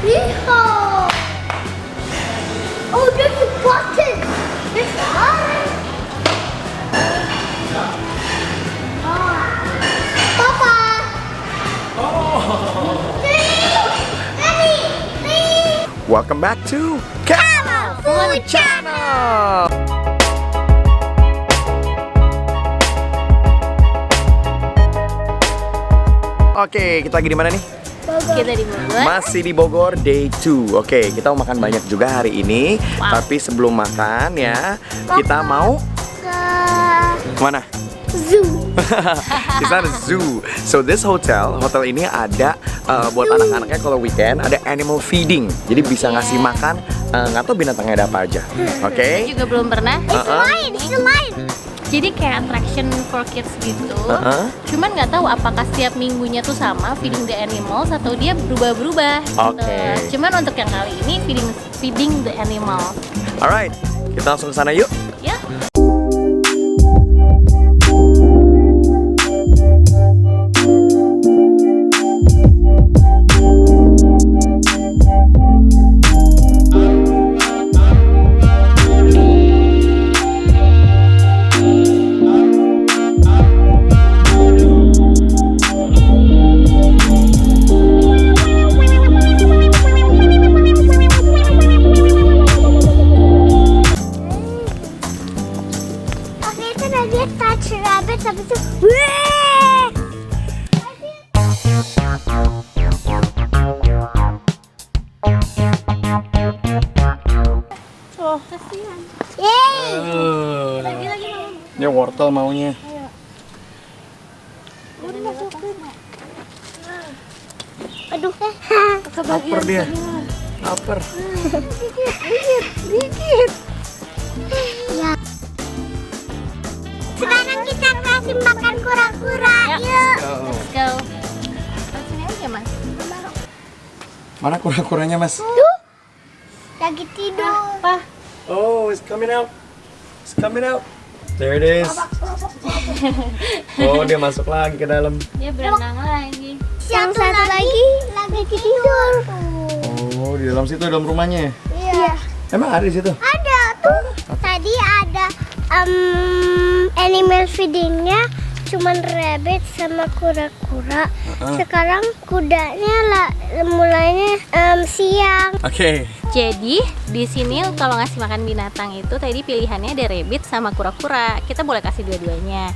Yeehaw! Oh, there's a button. There's a button. Papa. Daddy, please. Welcome back to Camel Food Channel. Oke, kita lagi di mana nih? Kita di Bogor. Masih di Bogor, day 2. Oke, kita mau makan banyak juga hari ini. Wow. Tapi sebelum makan ya, kita mau kemana? Zoo. Di sana zoo. So this hotel ini ada buat anak-anaknya kalau weekend ada animal feeding. Jadi bisa ngasih makan nggak tahu binatangnya ada apa aja. Oke. Juga belum pernah. It's mine. Jadi kayak attraction for kids gitu. Cuman nggak tahu apakah setiap minggunya tuh sama feeding the animals atau dia berubah-berubah. Gitu. Oke. Cuman untuk yang kali ini feeding the animal. Alright, kita langsung ke sana yuk. Ya. Dia touch rabbit habis itu weh. Oh, kasihan. Yeay. Lagi mau. Dia wortel maunya. Aduh. Lapar dia. Lapar. Dikit. Ya. Sekarang kita kasih makan kura-kura. Ya. Yuk. Let's go. Sini aja, Mas. Mana kura-kuranya, Mas? Tuh. Lagi tidur. Apa? Oh, it's coming out. It's coming out. There it is. Oh, dia masuk lagi ke dalam. Dia berenang lagi. Yang satu lagi tidur. Oh, di dalam situ, dalam rumahnya. Iya. Emang ada di situ? Ada tuh. Tadi ada animal feedingnya cuman rabbit sama kura-kura. Sekarang kudanya mulainya siang. Oke. Jadi di sini kalau ngasih makan binatang itu tadi pilihannya ada rabbit sama kura-kura. Kita boleh kasih dua-duanya.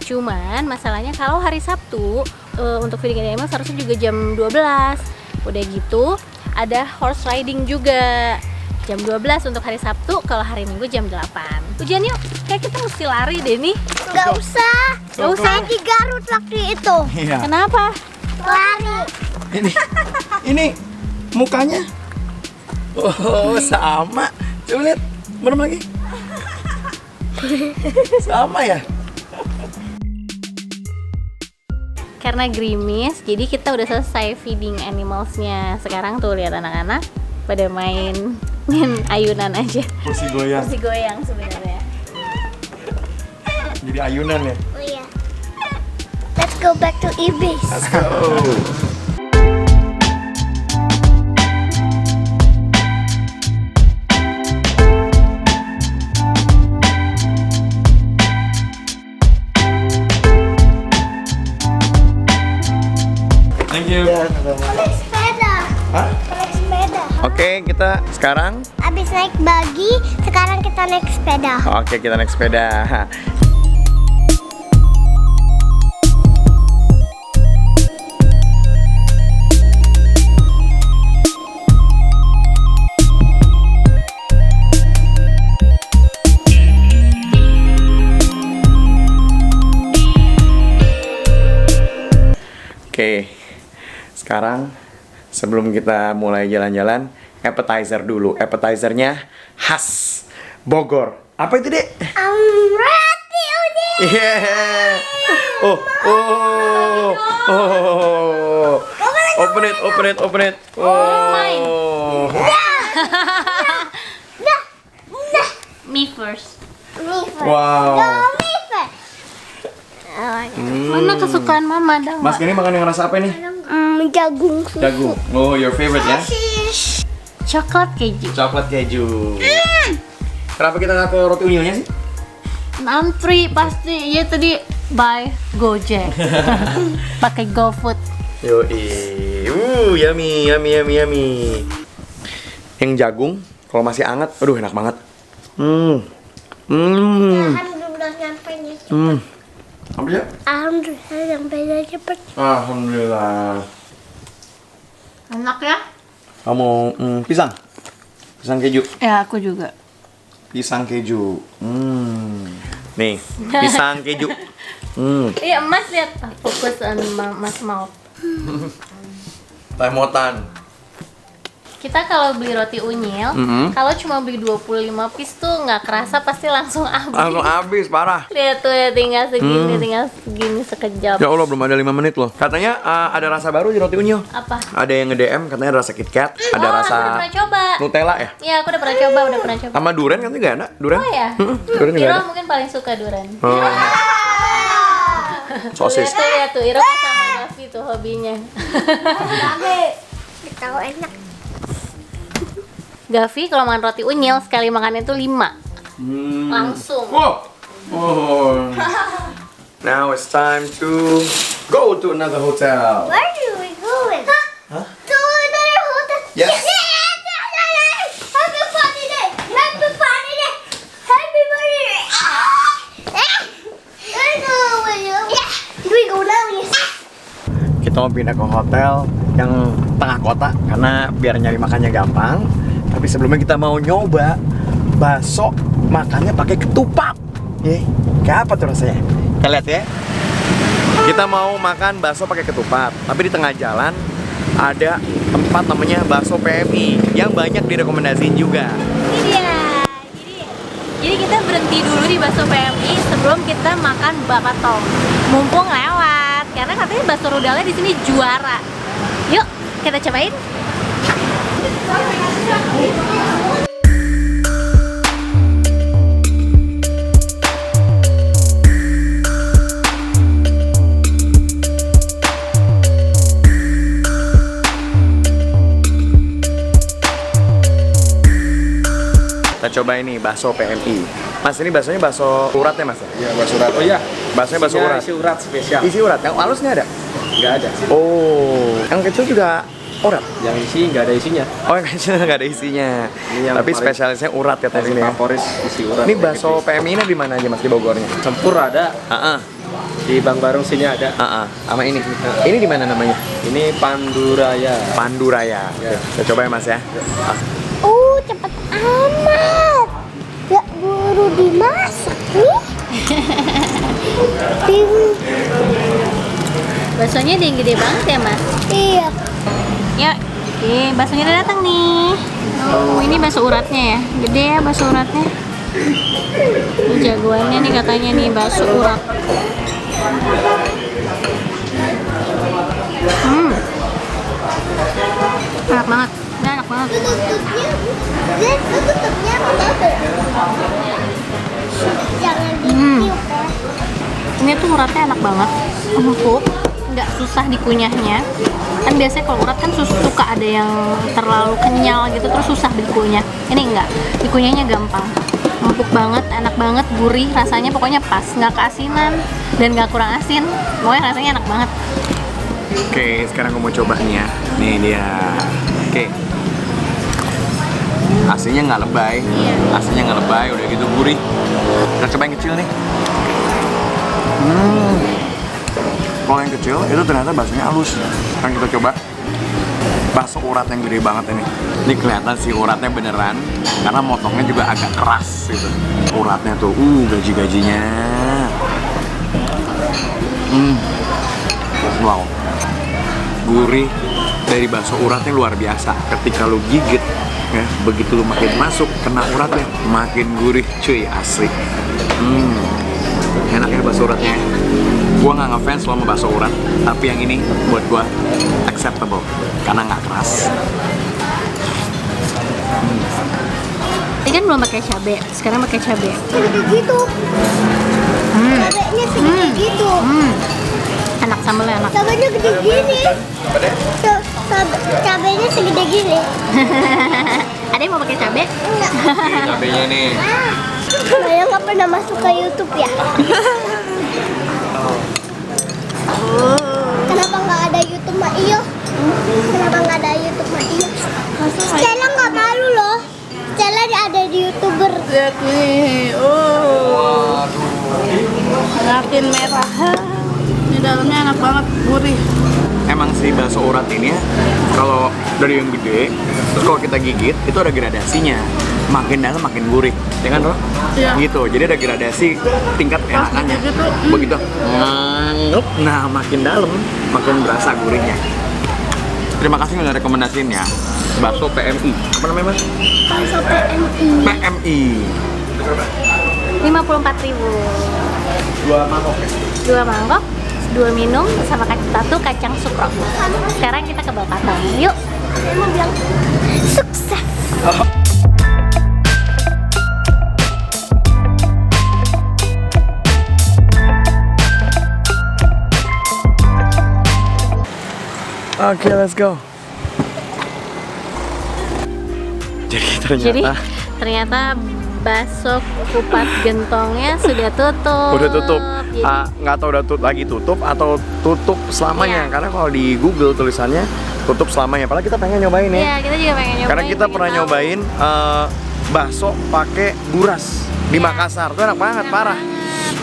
Cuman masalahnya kalau hari Sabtu untuk feeding animals harusnya juga jam 12. Udah gitu ada horse riding juga. Jam 12 untuk hari Sabtu, kalau hari Minggu jam 8. Ujian yuk, kayak kita mesti lari deh nih. Nggak usah. Nggak usah. Saya di Garut waktu itu. Iya. Kenapa? Lari. Ini mukanya. Oh, sama. Coba lihat, merem lagi. Sama ya? Karena gerimis, jadi kita udah selesai feeding animalsnya. Sekarang tuh lihat anak-anak pada main ayunan aja. Kursi goyang. Kursi goyang sebenarnya. Jadi ayunan ya? Oh iya. Let's go back to Ibis. Let's go. Thank you. Naik sepeda. Hah? Naik sepeda. Oke, kita sekarang. Abis naik buggy, sekarang kita naik sepeda. Oke, kita naik sepeda. Oke, sekarang sebelum kita mulai jalan-jalan, appetizer dulu. Appetizernya khas Bogor. Apa itu, Dek? Roti udah. Yeah. Oh. Open it. Oh. Me first. Me first. Wow. No, me first. Mana kesukaan mama ada Mas Kenny makan yang rasa apa nih? Jagung susu. Jagung. Oh, your favorite ya? coklat keju. Coklat keju. Kenapa kita nggak ke roti unyilnya sih? Antri pasti. Ya tadi buy Gojek. Pakai GoFood. Yoi. Yummy, yummy, yummy, yummy. Yang jagung, kalau masih hangat, aduh enak banget. Alhamdulillah nyampainya cepet. Apa sih? Alhamdulillah nyampainya cepet. Alhamdulillah. Enak ya? Kamu pisang? Pisang keju. Ya aku juga. Pisang keju. Nih, pisang keju. Iya Mas lihat. Fokus Mas mau. Lemotan. Kita kalau beli roti unyil, kalau cuma beli 25 piece tuh nggak kerasa pasti langsung habis. Langsung habis, parah. Lihat tuh ya, tinggal segini sekejap. Ya Allah, belum ada 5 menit loh. Katanya ada rasa baru di roti unyil. Apa? Ada yang nge-DM katanya ada rasa KitKat, ada Oh, rasa aku udah pernah coba. Nutella ya? Iya, aku udah pernah coba, Sama durian kan nggak ada? Durian? Oh ya? Durian nggak Iro ada? mungkin paling suka durian. Oh. Sosis. Lihat tuh, Iro kan sama Gavi tuh hobinya. Tahu enak. Gavi kalau makan roti unyil sekali makannya tuh 5. Langsung. Wow. Oh. Now it's time to go to another hotel. Where are we going? Huh? To another hotel. Yes. Happy party day. Happy party day. Happy party day. We go now. Yes. Kita mau pindah ke hotel yang tengah kota karena biar nyari makannya gampang. Tapi sebelumnya kita mau nyoba bakso makannya pakai ketupat. Kayak apa tuh rasanya? Kita lihat ya. Kita mau makan bakso pakai ketupat, tapi di tengah jalan ada tempat namanya bakso PMI yang banyak direkomendasiin juga. Ini dia. Jadi kita berhenti dulu di bakso PMI sebelum kita makan bakatong. Mumpung lewat, karena katanya bakso rudalnya di sini juara. Yuk, kita cobain. Kita coba ini bakso PMI. Mas, ini baksonya bakso urat ya Mas? Iya, bakso urat. Oh iya, Baksonya bakso urat. isi urat spesial. Isi urat, yang halus nggak ada? Nggak ada. Oh, yang kecil juga urat? Yang isi nggak ada isinya. Oh, yang kecil nggak ada isinya. Ini yang Tapi paling- spesialisnya urat katanya Paling sini ya. favorit isi urat. Ini bakso PMI ini di mana aja Mas, di Bogornya? Sempur ada, di Bang Barung sini ada. Sama ini. Ini di mana namanya? Ini Panduraya. Panduraya. Ya. Kita coba ya Mas ya. Cepet amat. Gak buru dimasak nih. Baksonya dia yang gede banget ya Mas? Iya. Yuk, oke, baksonya udah datang nih. Oh, ini bakso uratnya ya, gede ya bakso uratnya. Ini jagoannya nih katanya nih bakso urat. Enak banget, ini enak banget. Tutupnya jangan ditiup ya. Ini tuh uratnya enak banget, empuk, nggak susah dikunyahnya. Kan biasanya kalau urat kan suka ada yang terlalu kenyal gitu, terus susah dikunyah. Ini enggak, dikunyahnya gampang. Empuk banget, enak banget, gurih, rasanya pokoknya pas, nggak keasinan dan nggak kurang asin. Pokoknya rasanya enak banget. Oke, sekarang gue mau coba nih ya. Nih dia. Oke. Aslinya nggak lebay. Aslinya nggak lebay, udah gitu gurih. Kita coba yang kecil nih. Kalau yang kecil itu ternyata baksonya halus. Sekarang kita coba bakso urat yang gede banget ini. Ini kelihatan sih uratnya beneran karena motongnya juga agak keras gitu. Uratnya tuh, gaji-gajinya. Wow. Gurih dari bakso uratnya luar biasa. Ketika lu gigit, ya, begitu lu makin masuk kena uratnya, makin gurih, cuy, asli. Enak ya bakso uratnya. Gua nggak ngefans sama bakso urat, tapi yang ini buat gua acceptable karena nggak keras. Ini kan belum pakai cabai, sekarang pakai cabai. Begitu. Cabenya segede gitu. Enak, sambelnya enak. Cabenya gede gini. Cabenya segede gini. Ada yang mau pakai cabe? Enggak. Cabenya nih. Saya nggak pernah masuk ke YouTube ya. Kenapa nggak ada YouTube Mak Iyo? Kenapa nggak ada YouTube Mak Iyo? Stella nggak malu loh. Stella ada di YouTuber. Lihat nih, makin merah. Di dalamnya enak banget, gurih. Emang si bakso urat ini ya, kalau dari yang gede, terus kalau kita gigit itu ada gradasinya. Makin dalam makin gurih, ya kan Bro? Iya. Gitu, jadi ada gradasi tingkat enakannya. digigit tuh, Begitu. Nah, makin dalam makin berasa gurihnya. Terima kasih udah rekomendasiin ya. Bakso PMI. Apa namanya, Mas? Bakso PMI. PMI. 54.000. 2 mangkok ya? 2 mangkok, 2 minum sama satu kacang sukro. Sekarang kita ke Bakatong. Yuk. Saya mau bilang sukses. Oke, let's go. Jadi ternyata bakso kupat gentongnya sudah tutup. udah tutup. Jadi, Nggak tahu udah lagi tutup atau tutup selamanya. Iya. Karena kalau di Google tulisannya tutup selamanya. Padahal kita pengen nyobain ya. iya, kita juga pengen nyobain. Karena kita pengen pernah tahu. nyobain bakso pakai buras di Makassar. Itu enak banget, parah.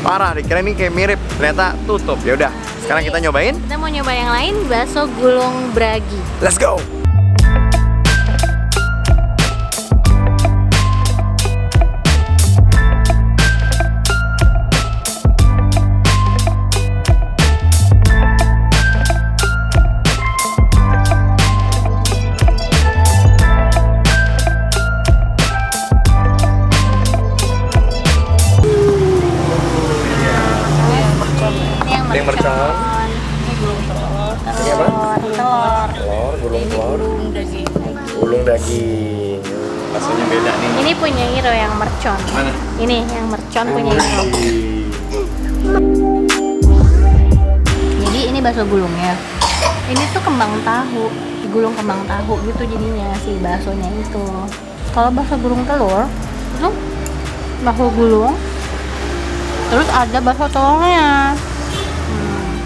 Parah, dikira ini kayak mirip, ternyata tutup. Ya udah, sekarang kita nyobain. Kita mau nyoba yang lain, bakso gulung bragi. Let's go. Ini yang Yang mercon. telur. Telur, gulung telur, Gulung daging. gulung daging. Rasanya beda nih. Ini punya Iro yang mercon. Mana? Ini yang mercon punya Iro. Jadi ini bakso gulungnya. Ini tuh kembang tahu, digulung kembang tahu gitu jadinya si baksonya itu. Kalau bakso gulung telur, tuh bakso gulung, terus ada bakso telurnya.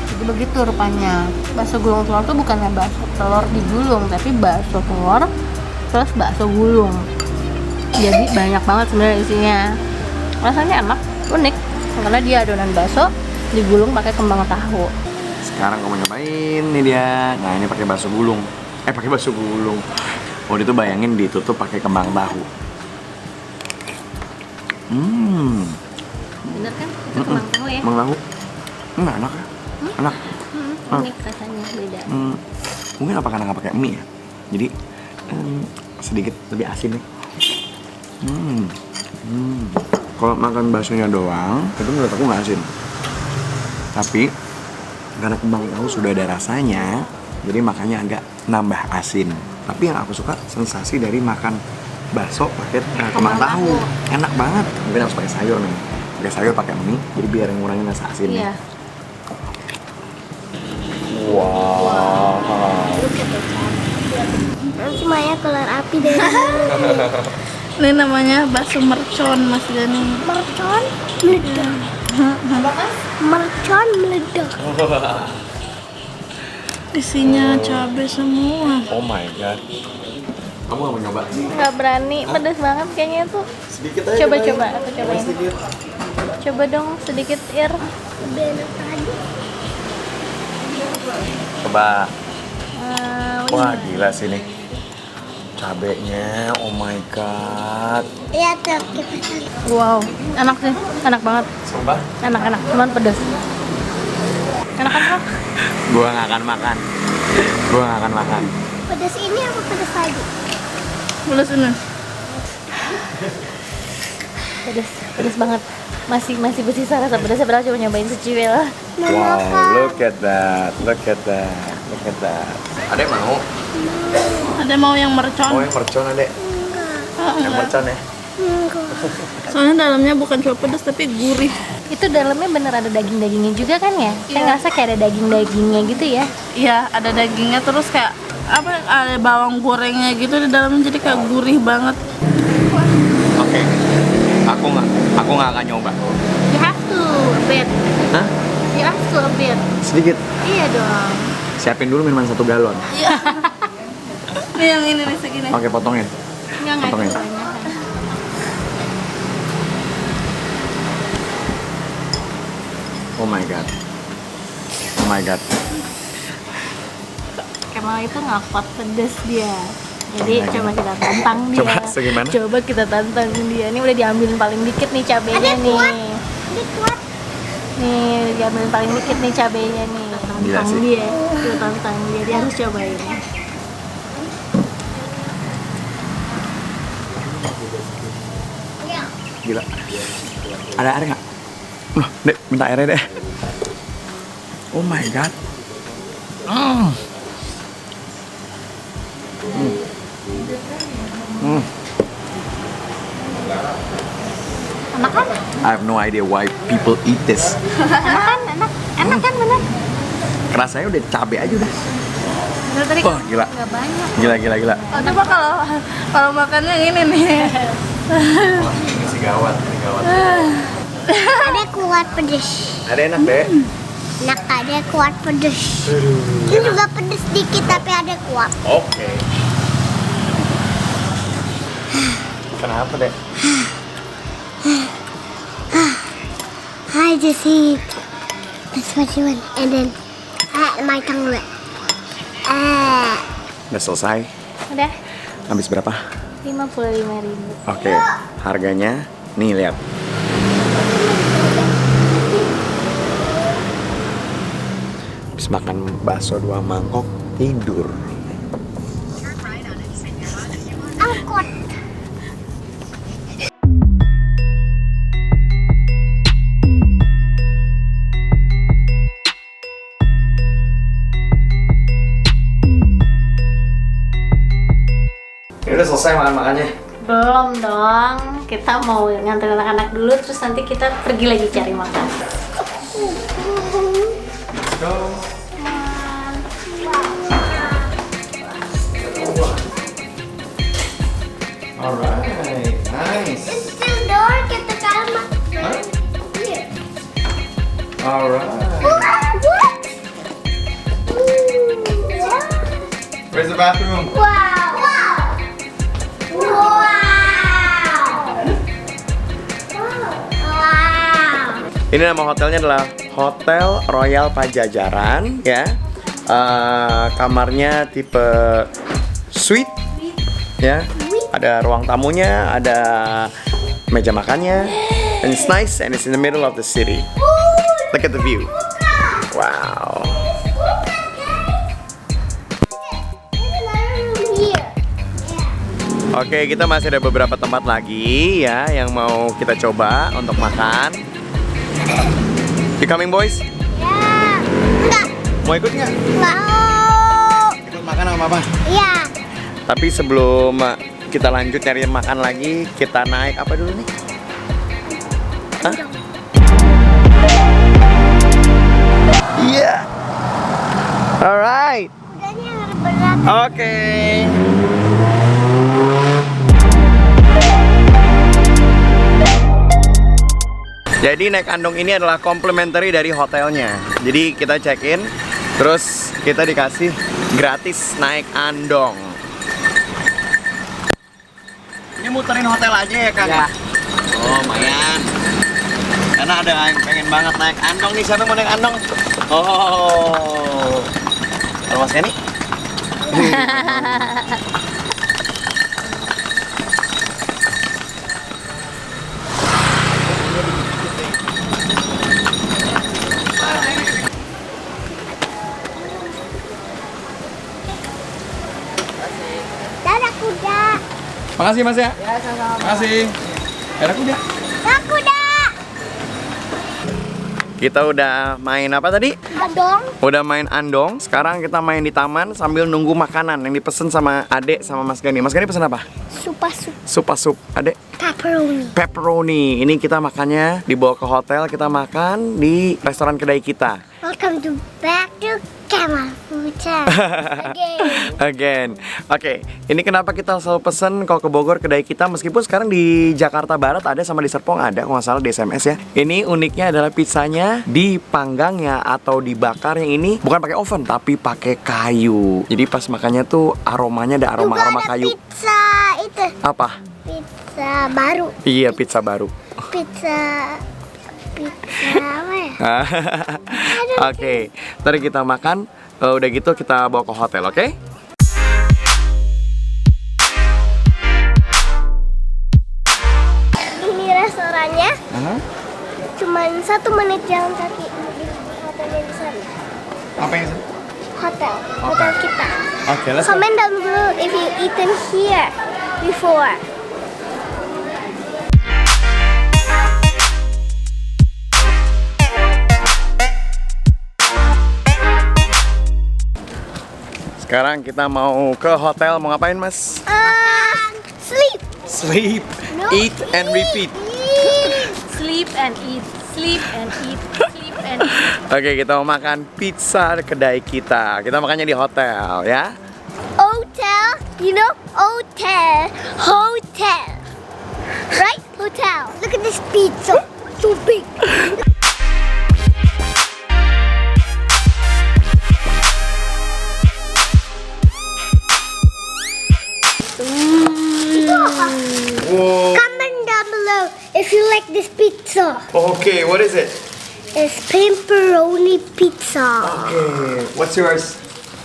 Jadi begitu rupanya. Bakso gulung telur tuh bukannya bakso telur digulung, tapi bakso telur plus bakso gulung. Jadi banyak banget sebenarnya isinya. Rasanya enak, unik, karena dia adonan bakso digulung pakai kembang tahu. Sekarang kamu nyobain nih dia. Nah, ini pakai bakso gulung. Pakai bakso gulung. Oh, itu bayangin ditutup pakai kembang tahu. Bener kan? Itu kembang tahu ya? Kembang tahu. Enak ya? Enak. Unik rasanya, beda. Mungkin apa karena nggak pakai mie ya? Jadi sedikit lebih asin nih. Kalau makan baksonya doang, itu menurut aku nggak asin. Tapi karena kembang tahu sudah ada rasanya, jadi makanya agak nambah asin. Tapi yang aku suka sensasi dari makan bakso pakai kembang tahu, enak banget. Mungkin harus pakai sayur nih, pakai sayur pakai mie, jadi biar ngurangin rasa asinnya. Iya. Wow. Semuanya keluar api dari Ini namanya bakso mercon, Mas Dani. mercon meledak. Mercon meledak. Isinya cabai semua. Oh my god. Kamu gak mau nyoba? Nggak berani, pedes banget kayaknya tuh. Sedikit aja. Coba-coba, aku cobain. Sedikit. Coba dong sedikit Ir. Lebih enak lagi. Coba. Oh, Wah, gila sih nih. Cabenya, oh my god. Iya tuh kita cari. wow, enak sih, enak banget. Coba. Enak-enak, cuman pedes. Enak kan Kak? Gua gak akan makan. Gua gak akan makan. Pedas ini apa pedas lagi? Mulus ini. Pedes banget. Masih bersisa rasa pedasnya, padahal cuma nyobain secuil. Wow, look at that. Look at that. Look at that. Ada yang mau? Ada mau yang mercon? Oh, yang mercon adek. Yang mercon ya? Enggak. Soalnya dalamnya bukan cuma pedas tapi gurih. Itu dalamnya bener ada daging-dagingnya juga kan ya? Saya ngerasa kayak ada daging-dagingnya gitu ya. Iya, ada dagingnya terus kayak apa? Ada bawang gorengnya gitu di dalamnya jadi kayak gurih banget. Oke. Aku nggak akan nyoba. You have to a bit. Hah? You have to a bit. Sedikit. Iya dong. Siapin dulu minuman 1 galon. Nih yang ini nih segini. Oke, potongin. Nggak Potongin. itu banyak. Oh my god. Oh my god. Kemal itu nggak kuat pedes dia. Jadi Oh my coba kita tantang dia. Coba, segimana? Coba kita tantang dia. Ini udah diambilin paling dikit nih cabenya Ada nih. kuat. Ini kuat. Nih diambilin paling dikit nih cabenya nih. Gila Tantang sih. dia. Kita tantang dia. Dia harus cobain. Gila. Ada air nggak? Dek, minta airnya deh. Oh my god. Mm. Mm. Enak kan? I have no idea why people eat this. Enak kan? Enak kan bener? Kerasanya udah cabe aja udah. Bener tadi Wah, gila. nggak banyak. Gila. Oh, coba kalau makannya yang ini nih. Ini sih gawat. Ada kuat pedes. Ada enak deh. Enak ada kuat pedes. Ini juga pedes dikit tapi ada kuat. Oke. Kenapa deh? I just eat. That's what you want. And then my tongue wet. Udah selesai. Udah Habis berapa? 55.000. Oke. Harganya nih lihat. Habis makan bakso 2 mangkok tidur. Angkot. Ini udah selesai makan-makannya. Belum dong, kita mau nganterin anak-anak dulu, terus nanti kita pergi lagi cari makan. Alright, nice. It's still dark at the camera. Here. Alright. What? Where's the bathroom? Wow. Wow. Wow. Ini nama hotelnya adalah Hotel Royal Pajajaran, ya. Kamarnya tipe suite, ya. Ada ruang tamunya, ada meja makannya, and it's nice and it's in the middle of the city. Look at the view. Wow. Here. Oke, kita masih ada beberapa tempat lagi ya yang mau kita coba untuk makan. You coming, boys? Ya. Enggak. Mau ikut nggak? Mau. Ikut makan sama Papa. Ya. Tapi sebelum kita lanjut nyari makan lagi, kita naik apa dulu nih? Hah? Iya. Alright. Kudanya berat. Oke. Jadi naik andong ini adalah complimentary dari hotelnya. Jadi kita check in, terus kita dikasih gratis naik andong. Ini muterin hotel aja ya Kang? Ya. Oh lumayan. Karena ada yang pengen banget naik andong nih. Siapa yang mau naik andong? Oh. Kalau Mas Kenny? Dadah kuda. Makasih Mas ya. Makasih. Ada kuda. Dadah kuda. Kita udah main apa tadi? Andong. Udah main andong. Sekarang kita main di taman sambil nunggu makanan yang dipesen sama Adek sama Mas Gani. Mas Gani pesen apa? Supa sup. Sup. Adek? Tat. Pepperoni. Pepperoni. Ini kita makannya dibawa ke hotel, kita makan di restoran kedai kita. Welcome to back to Kemal Fucha. Again. Oke, ini kenapa kita selalu pesen kalau ke Bogor kedai kita, meskipun sekarang di Jakarta Barat ada sama di Serpong ada, kalau nggak salah di SMS ya. Ini uniknya adalah pizzanya dipanggangnya atau dibakarnya ini bukan pakai oven tapi pakai kayu. Jadi pas makannya tuh aromanya ada Juga aroma ada kayu. pizza itu. Apa? Pizza baru. Iya, pizza baru. Pizza apa ya? Oke, ntar kita makan. Udah gitu kita bawa ke hotel, oke? Ini restorannya. Cuman 1 menit jalan kaki di hotelnya di sana. Apa yang Hotel kita. Oke, let's go. Comment down below if you eaten here before. Sekarang kita mau ke hotel, mau ngapain mas? Sleep. Sleep, No, eat and repeat. Sleep and eat, sleep and eat, sleep and eat. Oke, kita mau makan pizza kedai kita. Kita makannya di hotel ya. Hotel, you know, hotel. Right? Hotel. Look at this pizza. So big. Wow. Comment down below if you like this pizza. Okay, what is it? It's pepperoni pizza. Okay, what's yours?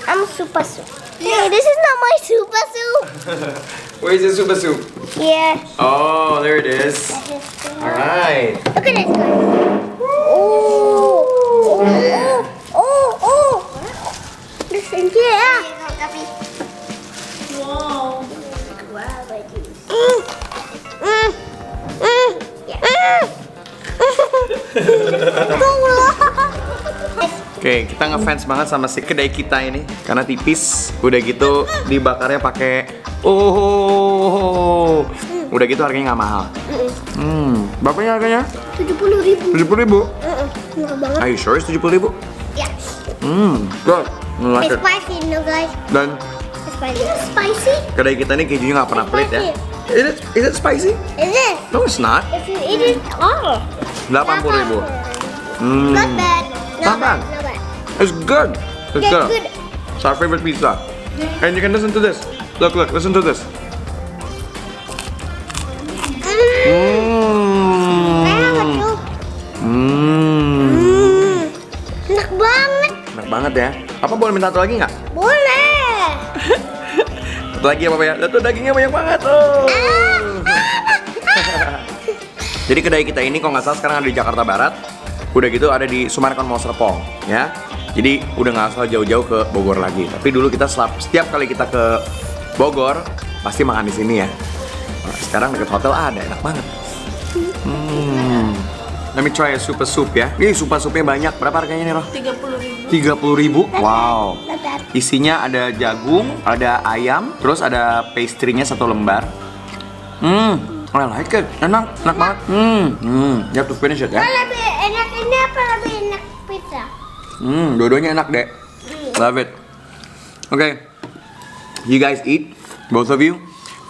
I'm super soup. Hey, this is not my super soup. Where is the super soup? Yeah. Oh, there it is. All right. Look at this guy. Oh. Listen here. Wow. Oke, kita ngefans banget sama si kedai kita ini karena tipis. Udah gitu dibakarnya pakai udah gitu harganya nggak mahal. Berapanya harganya? 70.000. 70.000. Murah banget. Are you sure it's 70.000? Yes. Good. I like It's it. spicy, no guys. Dan It's spicy. Spicy? kedai kita ini kejunya nggak pernah pelit ya. Is it spicy? It is. No, it's not. If you eat it all. 80.000. Not bad. Not bad. Not bad. It's good. It's Yeah, good. good. It's our favorite pizza. And you can listen to this. Look, listen to this. Enak tuh. Enak banget. Enak banget ya. Apa boleh minta satu lagi nggak? Boleh. Satu lagi ya Papa ya. Lihat tuh dagingnya banyak banget. Oh. Jadi kedai kita ini kalau nggak salah sekarang ada di Jakarta Barat. Udah gitu ada di Sumarekon Mall Serpong ya. Jadi udah nggak usah jauh-jauh ke Bogor lagi. Tapi dulu kita setiap kali kita ke Bogor pasti makan di sini ya. Nah, sekarang deket hotel ada, enak banget. Let me try a super soup ya. Ini super soupnya banyak. Berapa harganya nih Roh? 30.000. 30.000. Wow. Not bad. Isinya ada jagung, ada ayam, terus ada pastry-nya 1 lembar. I like it. Enak banget. You have to finish it ya. Lebih enak ini apa lebih enak pizza? Dua-duanya enak deh. Love it. Okay. You guys eat, both of you.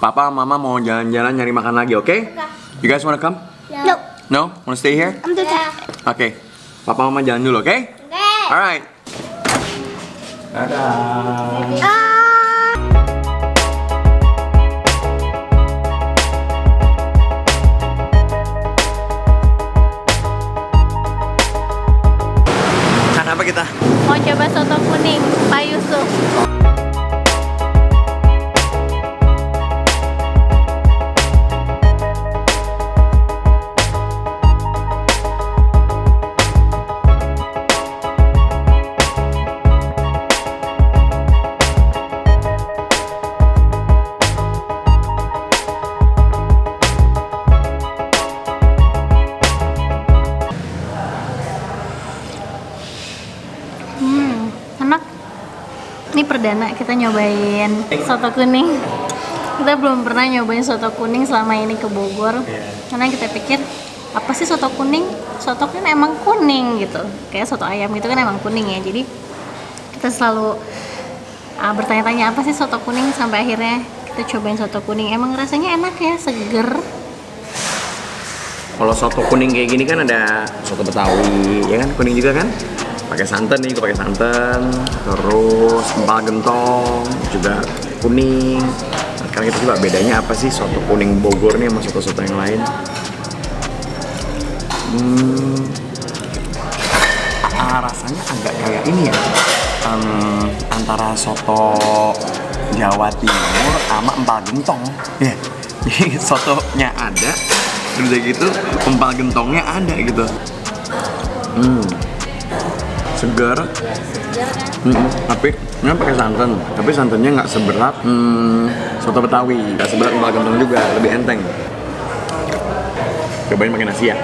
Papa, Mama mau jalan-jalan nyari makan lagi, okay? You guys wanna come? No. No? Wanna stay here? I'm too tired. Okay. Papa, Mama jalan dulu, okay? Okay. Alright. Dadah. Apa kita? Mau coba soto kuning, Pak Yusuf. Enak. Ini perdana kita nyobain soto kuning. Kita belum pernah nyobain soto kuning selama ini ke Bogor. Karena kita pikir apa sih soto kuning? Soto kan emang kuning gitu. Kayak soto ayam gitu kan emang kuning ya. Jadi kita selalu bertanya-tanya apa sih soto kuning, sampai akhirnya kita cobain soto kuning. Emang rasanya enak ya, seger. Kalau soto kuning kayak gini kan ada soto Betawi, ya kan? Kuning juga kan? Pakai santan nih, pakai santan, terus empal gentong juga kuning. Nah, sekarang kita coba bedanya apa sih soto kuning Bogor nih sama soto-soto yang lain. Rasanya agak kayak ini ya, antara soto Jawa Timur sama empal gentong. Ya, jadi sotonya ada, terus kayak gitu empal gentongnya ada gitu. Segar. Tapi nggak pakai santan, tapi santannya nggak seberat soto Betawi, nggak seberat empal gentong juga, lebih enteng. Cobain pakai nasi ya,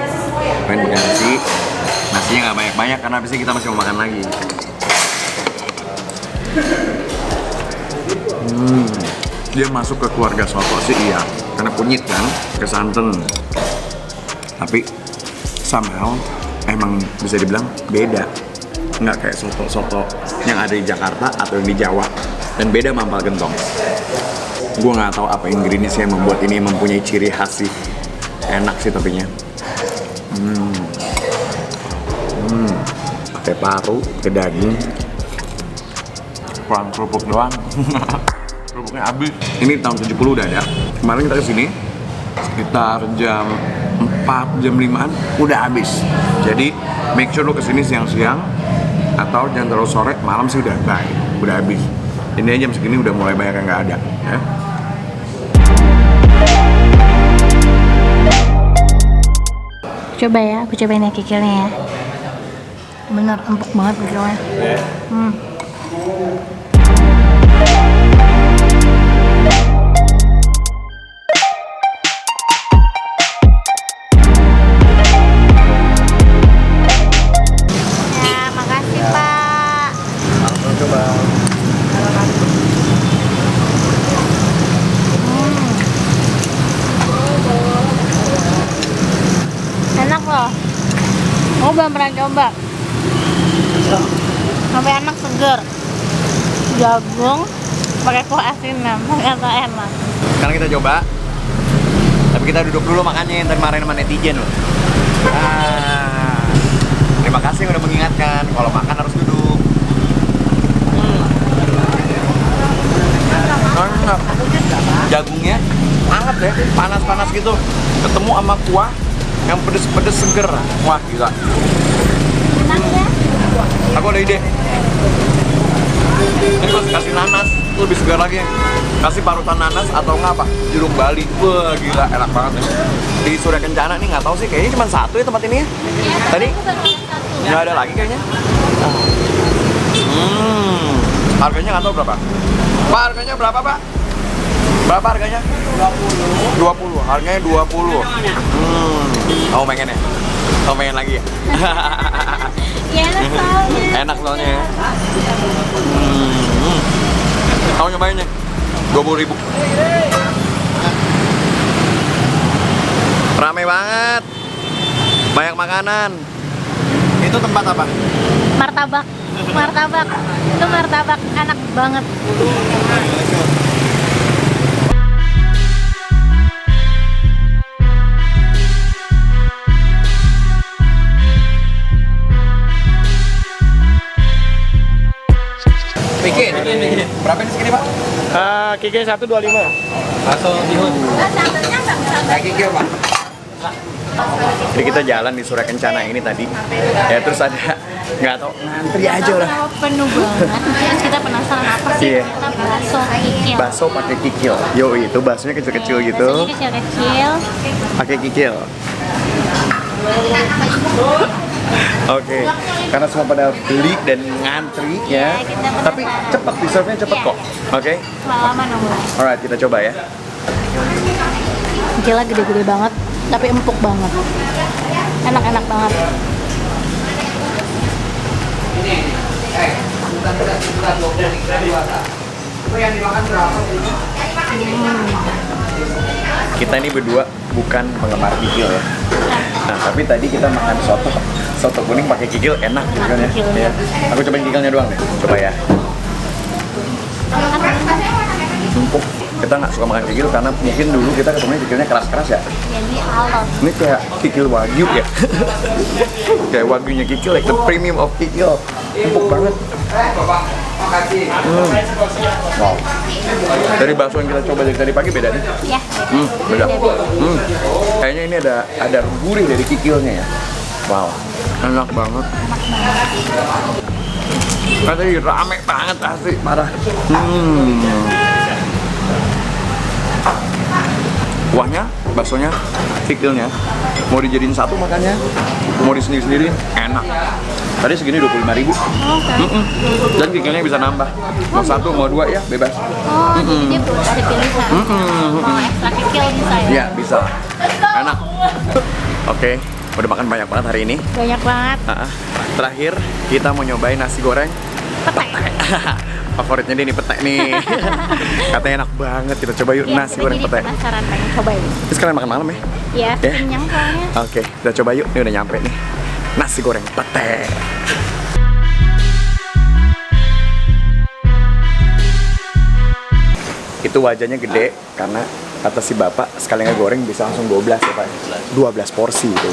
cobain pakai nasi. Nasinya nggak banyak-banyak karena habisnya kita masih mau makan lagi. Dia masuk ke keluarga soto sih iya, karena kunyit kan, ke santan. Tapi somehow emang bisa dibilang beda, nggak kayak soto-soto yang ada di Jakarta atau yang di Jawa, dan beda sama empal gentong. Gue nggak tahu apa ingredients yang membuat ini mempunyai ciri khas sih. Enak sih tapinya. Pakai paru, ke daging, kurang kerupuk doang. Kerupuknya habis. Ini tahun 70 udah ada. Kemarin kita kesini sekitar jam 4, jam 5-an udah habis. Jadi make sure lo kesini siang-siang atau jangan terlalu sore, malam sih udah bye, udah habis. Ini aja jam segini udah mulai banyak yang nggak ada ya. Coba ya, aku cobain ya kikilnya ya. Bener, empuk banget kikilnya. Ya, makasih Pak. Langsung coba. Enak loh. Aku belum pernah coba. Sampai enak, seger. Jagung pakai kuah asinan, ternyata enak. Sekarang kita coba. Tapi kita duduk dulu makannya, yang kemarin sama netizen loh. Terima kasih udah mengingatkan kalau makan harus duduk. Enak. Jagungnya hangat ya, panas-panas gitu. Ketemu sama kuah yang pedes-pedes seger. Wah gila. Enak ya? Aku ada ide. Ini kalau kasih nanas lebih segar lagi. Kasih parutan nanas atau nggak apa? Jeruk Bali. Wah gila, enak banget ya. Di Surya Kencana nih nggak tahu sih, kayaknya cuma satu ya tempat ini ya. Tadi nggak ada lagi kayaknya. Harganya nggak tahu berapa. Pak, harganya berapa Pak? Berapa harganya? 20. Harganya 20. Kamu pengen ya? Kamu pengen lagi ya? Ya enak soalnya. Enak soalnya ya. Kamu nyobain nih. 20.000. Rame banget. Banyak makanan. Itu tempat apa? Martabak. Martabak. Itu martabak enak banget. Bikin. Berapa ini segini Pak? Kiki 125. Bakso bihun. Kayak kikil Pak. Jadi kita jalan di Surya Kencana ini tadi. Ya terus ada nggak tahu ngantri aja lah. Penuh banget. Terus kita penasaran apa sih? Iya. Kita bakso kikil. Bakso pakai kikil. Yo itu baksonya kecil-kecil gitu. Baksonya kecil-kecil. Pakai kikil. Oke, karena semua pada beli dan ngantri ya. kita penasaran. Tapi cepat, di-serve-nya cepat Iya. kok. Oke. Lama nunggu. Alright, kita coba ya. Gila, gede-gede banget, tapi empuk banget. Enak-enak banget. Kita ini berdua bukan penggemar kikil ya. Nah, tapi tadi kita makan soto kuning pakai kikil enak gitu kan ya. Kikilnya. Iya. Aku cobain kikilnya doang deh. Coba ya. Empuk. Kita nggak suka makan kikil karena mungkin dulu kita ketemunya kikilnya keras-keras ya. Jadi alot. Ini kayak kikil wagyu ya. Kayak wagyunya kikil, like the premium of kikil. Empuk banget. Wow. Dari bakso yang kita coba dari tadi pagi beda nih. Ya. Beda. Kayaknya ini ada gurih dari kikilnya ya. Wow. Enak banget. Tadi rame banget asli, parah. Kuahnya, baksonya, kikilnya mau dijadiin satu makannya, mau di sendiri-sendiri enak. Tadi segini 25.000. Dan kikilnya bisa nambah. Mau satu, mau dua ya bebas. Oh, jadi dia perlu ada pilihan. Mau ekstra kikil bisa ya? Iya bisa. Enak. Oke, udah makan banyak banget hari ini. Banyak banget. Terakhir kita mau nyobain nasi goreng Petai. favoritnya dia nih petai nih. Katanya enak banget, kita coba yuk Iya, nasi kita goreng jadi petai. penasaran pengen cobain. Ini sekalian makan malam ya? Iya, Ya. kenyang soalnya. Oke, kita coba yuk. Ini udah nyampe nih. Nasi goreng petai. Itu wajahnya gede karena kata si bapak sekali ngegoreng bisa langsung 12 ya pak. 12 porsi itu.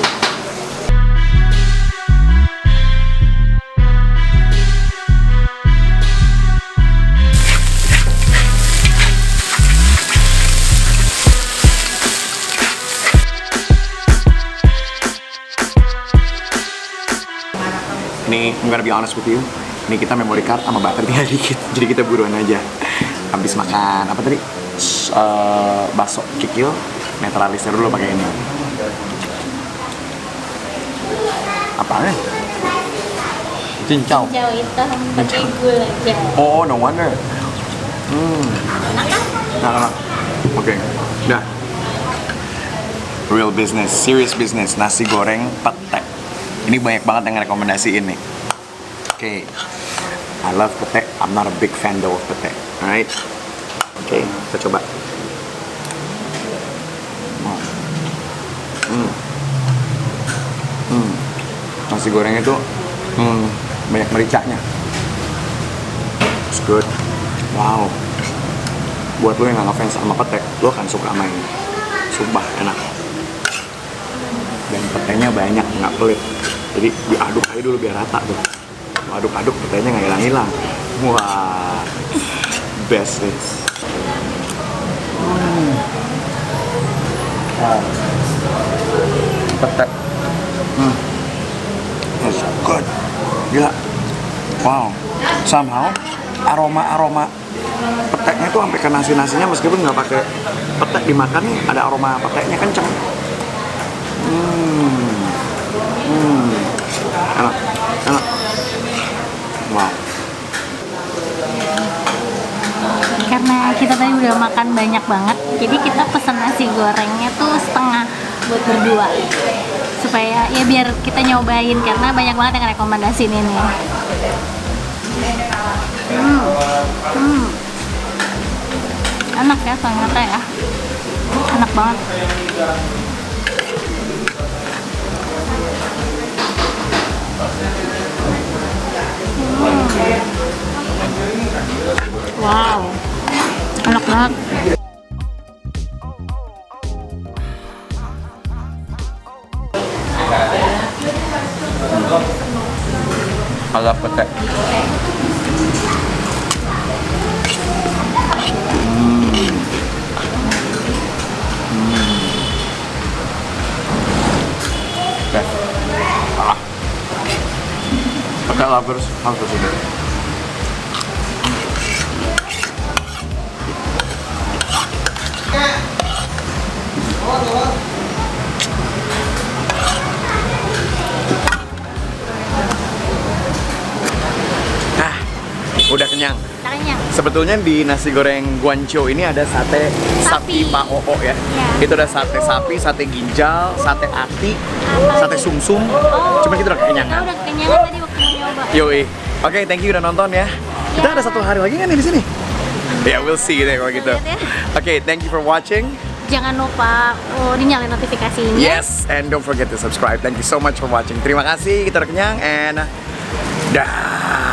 Ini, I'm gonna be honest with you. Ini kita memory card sama baterai tinggal dikit. Jadi kita buruan aja. Habis makan apa tadi? Bakso kikil, netralisir dulu pakai ini. Apaan? Cincau. Jauh hitam pakai gula aja. Oh, no wonder. Nah. Oke. Nah. Real business, serious business, nasi goreng petai. Ini banyak banget yang rekomendasiin nih. Oke. I love petai. I'm not a big fan though of petai. Alright. Oke, kita coba. Nasi goreng itu banyak mericanya. It's good. Wow. Buat lo yang nggak ngefans sama petai, lo akan suka sama ini. Sumpah enak. Dan petainya banyak, nggak pelit. Jadi diaduk aja dulu biar rata tuh. Aduk-aduk petainya nggak hilang-hilang. Wah, best nih. Wow. Petai. It's good. Gila. Wow. Somehow aroma petainya tuh sampai ke nasi-nasinya meskipun nggak pakai petai dimakan nih ada aroma petainya kenceng. Enak. Wow. Karena kita tadi udah makan banyak banget, jadi kita pesen nasi gorengnya tuh setengah buat berdua. Supaya ya biar kita nyobain karena banyak banget yang rekomendasiin ini. Enak ya ternyata ya. Enak banget. Wow. Enak banget. Agak petai. Petai lovers harus ini. Udah kenyang. Kenyang. Sebetulnya di nasi goreng Guangzhou ini ada sate sapi Pak Oo ya. Iya. Itu ada sate sapi, sate ginjal, sate ati, sate sumsum. Cuma kita udah Kita kekenyangan. udah kenyangan tadi waktu mau nyoba. Yoi. Oke, thank you udah nonton ya. Kita ada satu hari lagi kan nih di sini. Ya, we'll see deh kalau gitu. Lihat ya. Oke, thank you for watching. Jangan lupa dinyalain notifikasinya. Yes, and don't forget to subscribe. Thank you so much for watching. Terima kasih, kita udah kenyang, and dah.